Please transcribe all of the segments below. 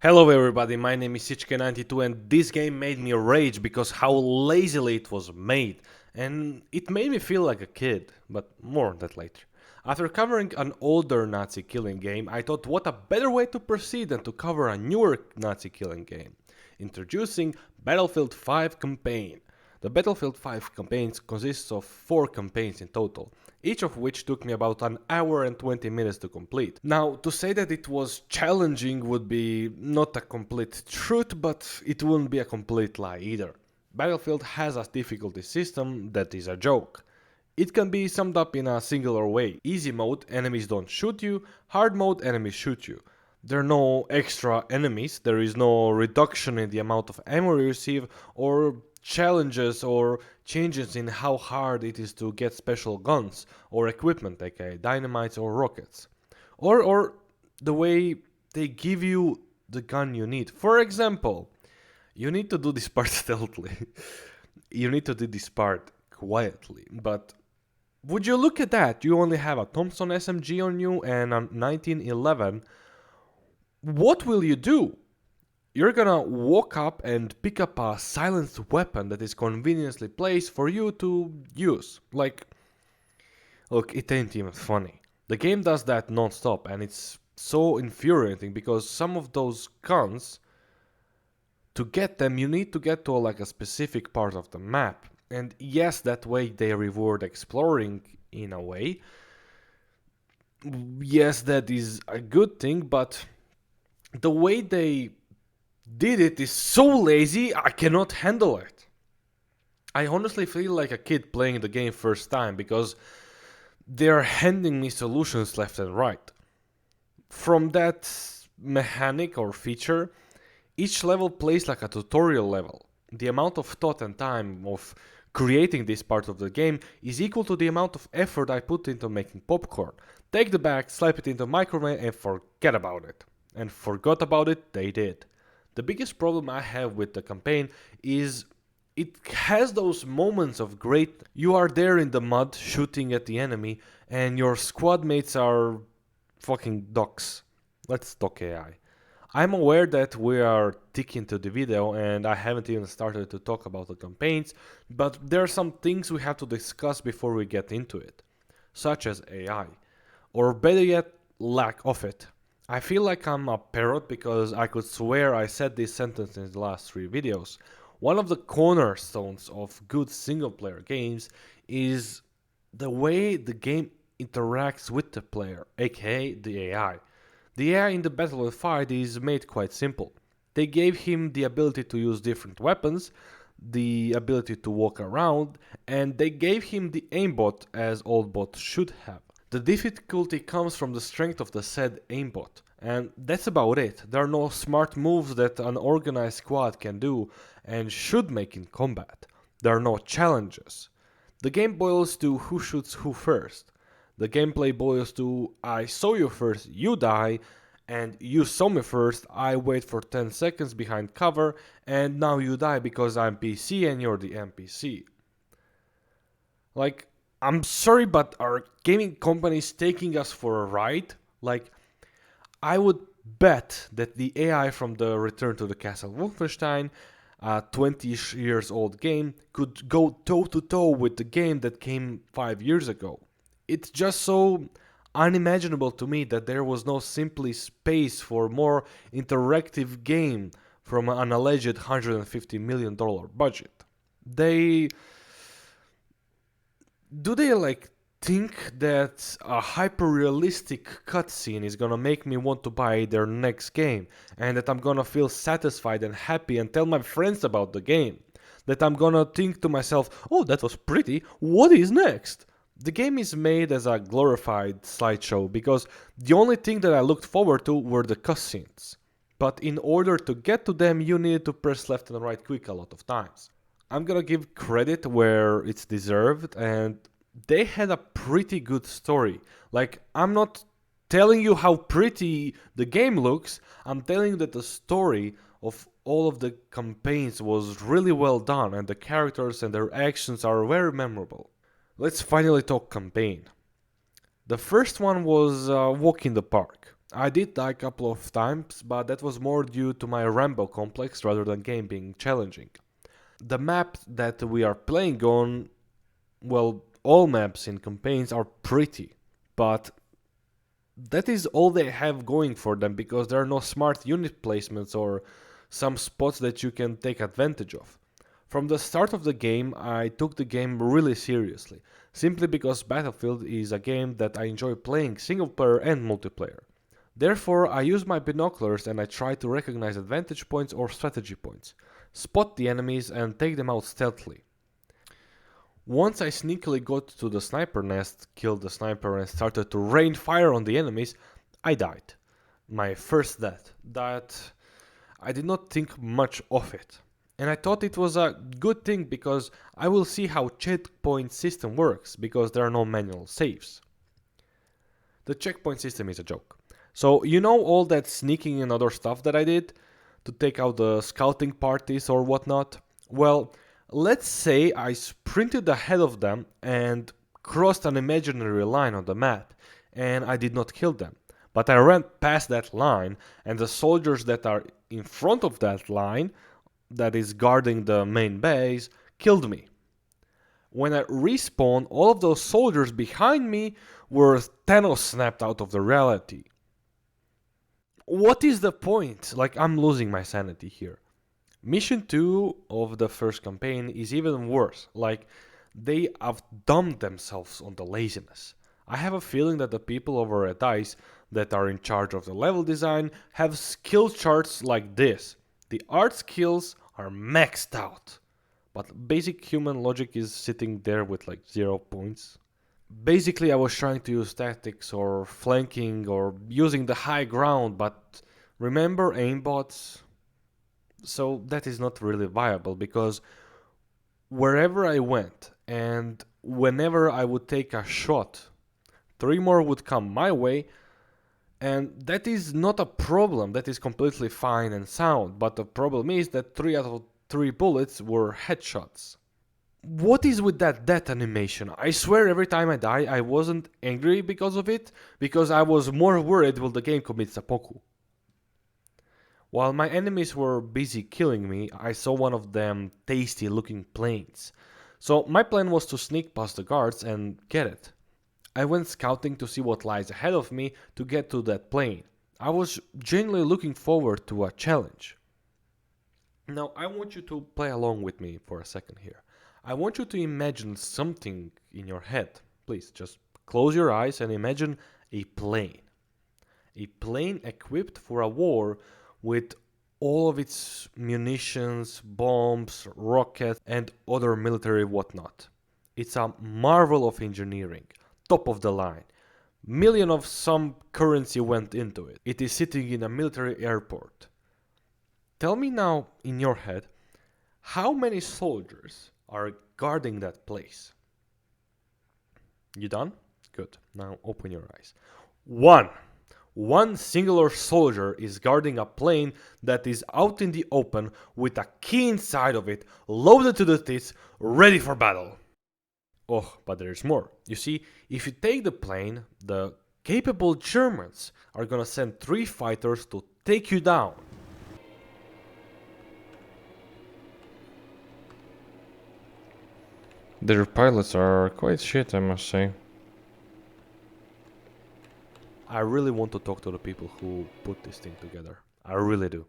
Hello everybody, my name is Sichke92 and this game made me rage because how lazily it was made. And it made me feel like a kid, but more on that later. After covering an older Nazi killing game, I thought what a better way to proceed than to cover a newer Nazi killing game. Introducing Battlefield 5 Campaign. The Battlefield 5 campaigns consists of 4 campaigns in total, each of which took me about an hour and 20 minutes to complete. Now, to say that it was challenging would be not a complete truth, but it wouldn't be a complete lie either. Battlefield has a difficulty system that is a joke. It can be summed up in a singular way. Easy mode, enemies don't shoot you. Hard mode, enemies shoot you. There are no extra enemies, there is no reduction in the amount of ammo you receive, or challenges or changes in how hard it is to get special guns or equipment, aka dynamites or rockets. Or the way they give you the gun you need. For example, you need to do this part stealthily. You need to do this part quietly, but would you look at that? You only have a Thompson SMG on you and a 1911. What will you do? You're gonna walk up and pick up a silenced weapon that is conveniently placed for you to use. Like, look, it ain't even funny. The game does that non-stop and it's so infuriating because some of those guns, to get them, you need to get to like a specific part of the map. And yes, that way they reward exploring in a way. Yes, that is a good thing, but the way they did it is so lazy, I cannot handle it. I honestly feel like a kid playing the game first time because they are handing me solutions left and right. From that mechanic or feature, each level plays like a tutorial level. The amount of thought and time of creating this part of the game is equal to the amount of effort I put into making popcorn. Take the bag, slap it into microwave and forget about it. And forgot about it, they did. The biggest problem I have with the campaign is it has those moments of great. You are there in the mud shooting at the enemy, and your squad mates are fucking ducks. Let's talk AI. I'm aware that we are ticking to the video and I haven't even started to talk about the campaigns, but there are some things we have to discuss before we get into it, such as AI, or better yet, lack of it. I feel like I'm a parrot because I could swear I said this sentence in the last 3 videos. One of the cornerstones of good single player games is the way the game interacts with the player, aka the AI. The AI in the Battlefield 5 is made quite simple. They gave him the ability to use different weapons, the ability to walk around, and they gave him the aimbot as all bots should have. The difficulty comes from the strength of the said aimbot, and that's about it. There are no smart moves that an organized squad can do and should make in combat. There are no challenges. The game boils to who shoots who first. The gameplay boils to I saw you first, you die, and you saw me first, I wait for 10 seconds behind cover, and now you die because I'm PC and you're the NPC. Like, I'm sorry, but are gaming companies taking us for a ride? Like, I would bet that the AI from the Return to the Castle Wolfenstein, a 20 years old game, could go toe to toe with the game that came 5 years ago. It's just so unimaginable to me that there was no simply space for more interactive game from an alleged $150 million budget. They do they like think that a hyper realistic cutscene is gonna make me want to buy their next game and that I'm gonna feel satisfied and happy and tell my friends about the game? That I'm gonna think to myself, oh, that was pretty, what is next? The game is made as a glorified slideshow because the only thing that I looked forward to were the cutscenes. But in order to get to them, you needed to press left and right quick a lot of times. I'm gonna give credit where it's deserved, and they had a pretty good story. Like, I'm not telling you how pretty the game looks, I'm telling you that the story of all of the campaigns was really well done, and the characters and their actions are very memorable. Let's finally talk campaign. The first one was Walk in the Park. I did die a couple of times, but that was more due to my Rambo complex rather than game being challenging. The map that we are playing on, well, all maps in campaigns are pretty, but that is all they have going for them because there are no smart unit placements or some spots that you can take advantage of. From the start of the game, I took the game really seriously, simply because Battlefield is a game that I enjoy playing single player and multiplayer. Therefore, I use my binoculars and I try to recognize advantage points or strategy points, spot the enemies and take them out stealthily. Once I sneakily got to the sniper nest, killed the sniper and started to rain fire on the enemies, I died. My first death. That I did not think much of it. And I thought it was a good thing because I will see how checkpoint system works because there are no manual saves. The checkpoint system is a joke. So you know all that sneaking and other stuff that I did to take out the scouting parties or whatnot? Well, let's say I sprinted ahead of them and crossed an imaginary line on the map and I did not kill them. But I ran past that line and the soldiers that are in front of that line that is guarding the main base killed me. When I respawned, all of those soldiers behind me were Thanos snapped out of the reality. What is the point? Like, I'm losing my sanity here. Mission 2 of the first campaign is even worse. Like, they have dumped themselves on the laziness. I have a feeling that the people over at DICE that are in charge of the level design have skill charts like this. The art skills are maxed out, but basic human logic is sitting there with like 0 points. Basically, I was trying to use tactics or flanking or using the high ground, but remember aimbots? So that is not really viable because wherever I went and whenever I would take a shot, 3 more would come my way, and that is not a problem. That is completely fine and sound, but the problem is that 3 out of 3 bullets were headshots. What is with that death animation? I swear every time I die, I wasn't angry because of it, because I was more worried will the game commit seppuku. While my enemies were busy killing me, I saw one of them tasty looking planes. So my plan was to sneak past the guards and get it. I went scouting to see what lies ahead of me to get to that plane. I was genuinely looking forward to a challenge. Now I want you to play along with me for a second here. I want you to imagine something in your head. Please just close your eyes and imagine a plane. A plane equipped for a war with all of its munitions, bombs, rockets, and other military whatnot. It's a marvel of engineering, top of the line. Million of some currency went into it. It is sitting in a military airport. Tell me now, in your head, how many soldiers are guarding that place? You done? Good. Now open your eyes. One. One singular soldier is guarding a plane that is out in the open with a key inside of it, loaded to the teeth, ready for battle. Oh, but there's more. You see, if you take the plane, the capable Germans are gonna send 3 fighters to take you down. Their pilots are quite shit, I must say. I really want to talk to the people who put this thing together. I really do.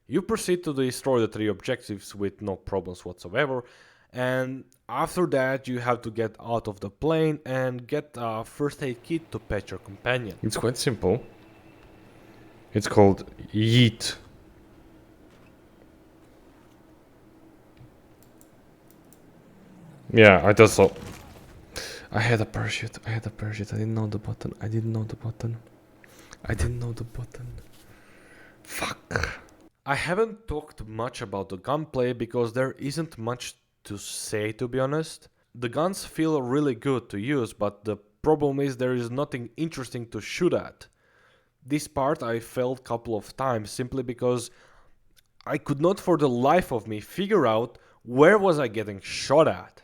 You proceed to destroy the 3 objectives with no problems whatsoever, and after that you have to get out of the plane and get a first aid kit to pet your companion. It's quite simple. It's called Yeet. Yeah, I thought so. I had a parachute. I didn't know the button. I didn't know the button. Fuck. I haven't talked much about the gunplay because there isn't much to say, to be honest. The guns feel really good to use, but the problem is there is nothing interesting to shoot at. This part I failed couple of times simply because I could not for the life of me figure out where was I getting shot at.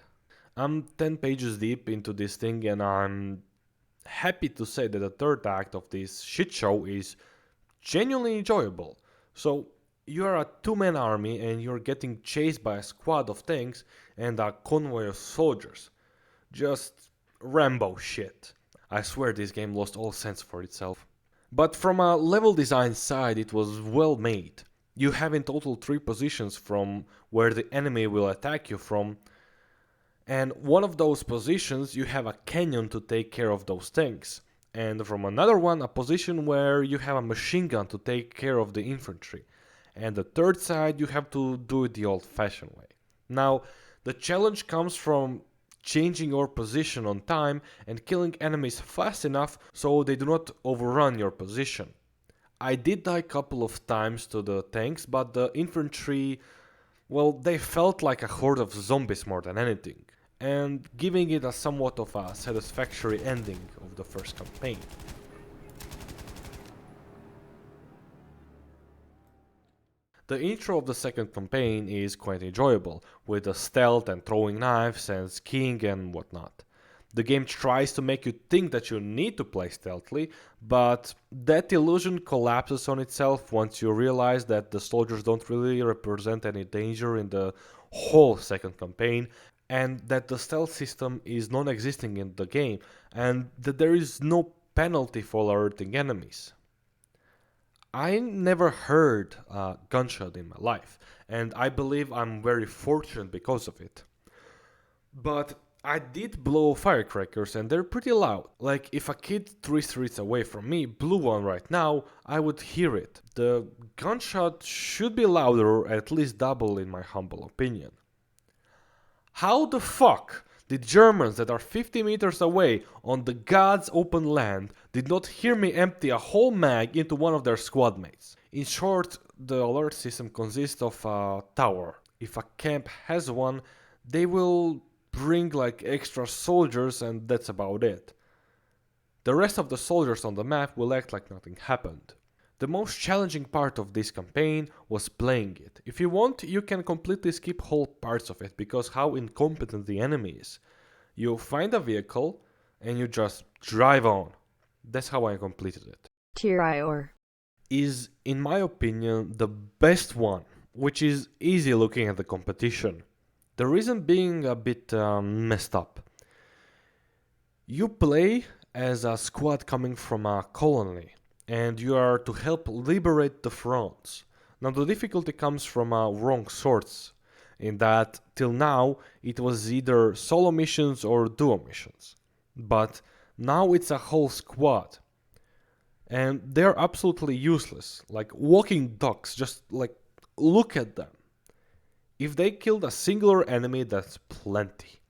I'm 10 pages deep into this thing and I'm happy to say that the third act of this shit show is genuinely enjoyable. So, you are a two-man army and you're getting chased by a squad of tanks and a convoy of soldiers. Just Rambo shit. I swear this game lost all sense for itself. But from a level design side, it was well made. You have in total 3 positions from where the enemy will attack you from, and one of those positions you have a canyon to take care of those tanks, and from another one a position where you have a machine gun to take care of the infantry, and the third side you have to do it the old-fashioned way. Now, the challenge comes from changing your position on time and killing enemies fast enough so they do not overrun your position. I did die a couple of times to the tanks, but the infantry, well, they felt like a horde of zombies more than anything, and giving it a somewhat of a satisfactory ending of the first campaign. The intro of the second campaign is quite enjoyable, with the stealth and throwing knives and skiing and whatnot. The game tries to make you think that you need to play stealthily, but that illusion collapses on itself once you realize that the soldiers don't really represent any danger in the whole second campaign, and that the stealth system is non-existing in the game, and that there is no penalty for alerting enemies. I never heard a gunshot in my life, and I believe I'm very fortunate because of it. But I did blow firecrackers and they're pretty loud. Like if a kid 3 streets away from me blew one right now, I would hear it. The gunshot should be louder or at least double in my humble opinion. How the fuck the Germans that are 50 meters away on the God's open land did not hear me empty a whole mag into one of their squad mates? In short, the alert system consists of a tower. If a camp has one, they will bring like extra soldiers and that's about it. The rest of the soldiers on the map will act like nothing happened. The most challenging part of this campaign was playing it. If you want, you can completely skip whole parts of it because how incompetent the enemy is. You find a vehicle and you just drive on. That's how I completed it. Tyrior Is, in my opinion, the best one, which is easy looking at the competition. The reason being a bit messed up. You play as a squad coming from a colony, and you are to help liberate the fronts. Now the difficulty comes from wrong source, in that till now it was either solo missions or duo missions. But now it's a whole squad. And they're absolutely useless, like walking ducks, just like look at them. If they killed a singular enemy, that's plenty.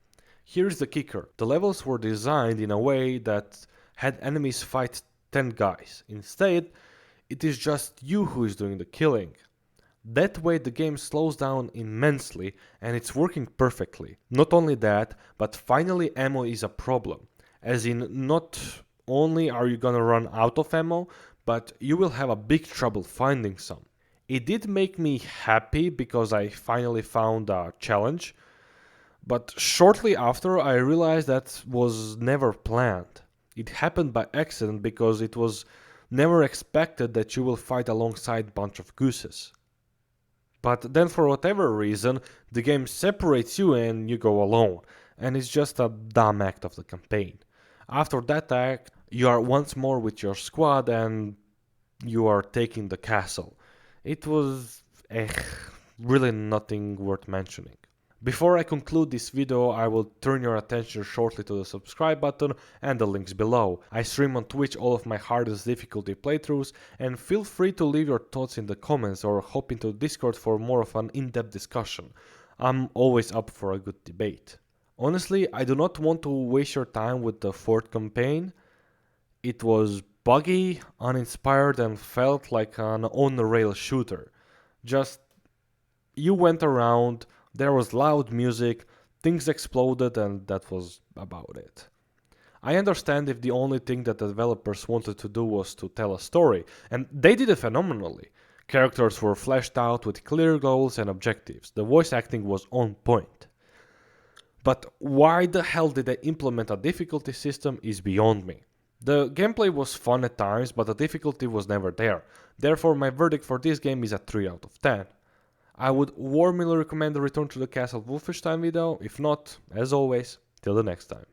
Here's the kicker. The levels were designed in a way that had enemies fight 10 guys. Instead, it is just you who is doing the killing. That way the game slows down immensely and it's working perfectly. Not only that, but finally ammo is a problem. As in, not only are you gonna run out of ammo, but you will have a big trouble finding some. It did make me happy because I finally found a challenge, but shortly after I realized that was never planned. It happened by accident because it was never expected that you will fight alongside a bunch of gooses. But then for whatever reason, the game separates you and you go alone, and it's just a dumb act of the campaign. After that act, you are once more with your squad and you are taking the castle. It was really nothing worth mentioning. Before I conclude this video, I will turn your attention shortly to the subscribe button and the links below. I stream on Twitch all of my hardest difficulty playthroughs, and feel free to leave your thoughts in the comments or hop into Discord for more of an in-depth discussion. I'm always up for a good debate. Honestly, I do not want to waste your time with the fourth campaign. It was buggy, uninspired, and felt like an on-the-rail shooter. Just, you went around, there was loud music, things exploded, and that was about it. I understand if the only thing that the developers wanted to do was to tell a story, and they did it phenomenally. Characters were fleshed out with clear goals and objectives. The voice acting was on point. But why the hell did they implement a difficulty system is beyond me. The gameplay was fun at times, but the difficulty was never there. Therefore, my verdict for this game is a 3 out of 10. I would warmly recommend the Return to the Castle Wolfenstein video. If not, as always, till the next time.